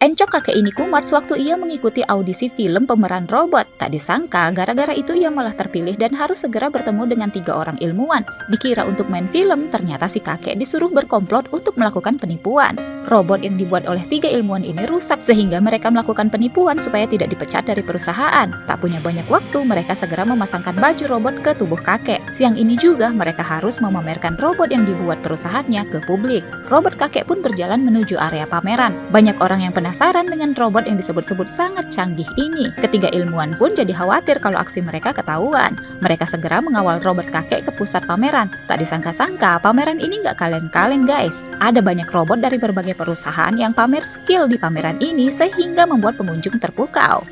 Encok kakek ini kumat sewaktu ia mengikuti audisi film pemeran robot. Tak disangka, gara-gara itu ia malah terpilih dan harus segera bertemu dengan 3 orang ilmuwan. Dikira untuk main film, ternyata si kakek disuruh berkomplot untuk melakukan penipuan. Robot yang dibuat oleh 3 ilmuwan ini rusak sehingga mereka melakukan penipuan supaya tidak dipecat dari perusahaan. Tak punya banyak waktu, mereka segera memasangkan baju robot ke tubuh kakek. Siang ini juga mereka harus memamerkan robot yang dibuat perusahaannya ke publik. Robot kakek pun berjalan menuju area pameran. Banyak orang yang penasaran dengan robot yang disebut-sebut sangat canggih ini. Ketiga ilmuwan pun jadi khawatir kalau aksi mereka ketahuan. Mereka segera mengawal robot kakek ke pusat pameran. Tak disangka-sangka, pameran ini nggak kaleng-kaleng guys. Ada banyak robot dari berbagai perusahaan yang pamer skill di pameran ini sehingga membuat pengunjung terpukau.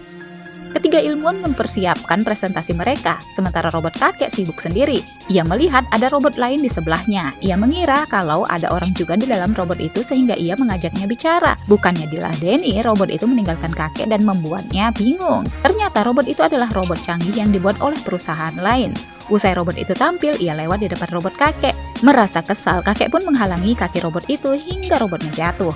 Ketiga ilmuwan mempersiapkan presentasi mereka, sementara robot kakek sibuk sendiri. Ia melihat ada robot lain di sebelahnya. Ia mengira kalau ada orang juga di dalam robot itu sehingga ia mengajaknya bicara. Bukannya diladeni, robot itu meninggalkan kakek dan membuatnya bingung. Ternyata robot itu adalah robot canggih yang dibuat oleh perusahaan lain. Usai robot itu tampil, ia lewat di depan robot kakek. Merasa kesal, kakek pun menghalangi kaki robot itu hingga robotnya jatuh.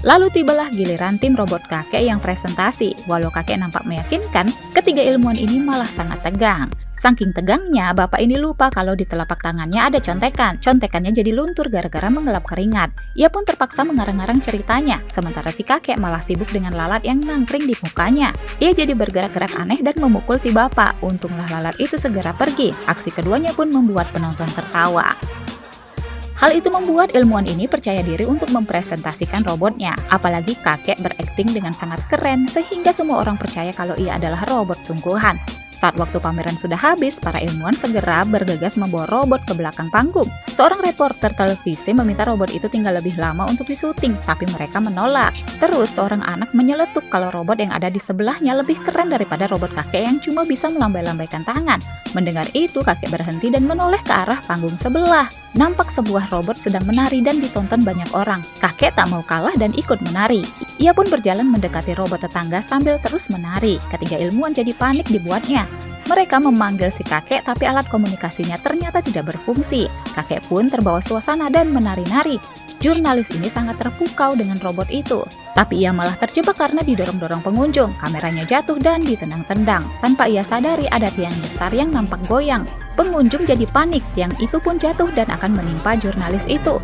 Lalu tibalah giliran tim robot kakek yang presentasi. Walau kakek nampak meyakinkan, ketiga ilmuwan ini malah sangat tegang. Saking tegangnya, bapak ini lupa kalau di telapak tangannya ada contekan. Contekannya jadi luntur gara-gara mengelap keringat. Ia pun terpaksa mengarang-arang ceritanya, sementara si kakek malah sibuk dengan lalat yang nangkring di mukanya. Ia jadi bergerak-gerak aneh dan memukul si bapak. Untunglah lalat itu segera pergi. Aksi keduanya pun membuat penonton tertawa. Hal itu membuat ilmuwan ini percaya diri untuk mempresentasikan robotnya. Apalagi kakek berakting dengan sangat keren sehingga semua orang percaya kalau ia adalah robot sungguhan. Saat waktu pameran sudah habis, para ilmuwan segera bergegas membawa robot ke belakang panggung. Seorang reporter televisi meminta robot itu tinggal lebih lama untuk disyuting, tapi mereka menolak. Terus seorang anak menyeletuk kalau robot yang ada di sebelahnya lebih keren daripada robot kakek yang cuma bisa melambai-lambaikan tangan. Mendengar itu, kakek berhenti dan menoleh ke arah panggung sebelah. Nampak sebuah robot sedang menari dan ditonton banyak orang. Kakek tak mau kalah dan ikut menari. Ia pun berjalan mendekati robot tetangga sambil terus menari. Ketiga ilmuwan jadi panik dibuatnya. Mereka memanggil si kakek tapi alat komunikasinya ternyata tidak berfungsi. Kakek pun terbawa suasana dan menari-nari. Jurnalis ini sangat terpukau dengan robot itu. Tapi ia malah terjebak karena didorong-dorong pengunjung. Kameranya jatuh dan ditendang-tendang. Tanpa ia sadari ada tiang besar yang nampak goyang. Pengunjung jadi panik, tiang itu pun jatuh dan akan menimpa jurnalis itu.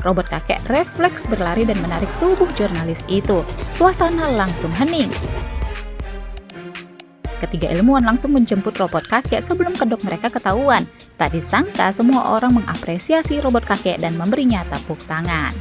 Robot kakek refleks berlari dan menarik tubuh jurnalis itu. Suasana langsung hening. Ketiga ilmuwan langsung menjemput robot kakek sebelum kedok mereka ketahuan. Tak disangka semua orang mengapresiasi robot kakek dan memberinya tepuk tangan.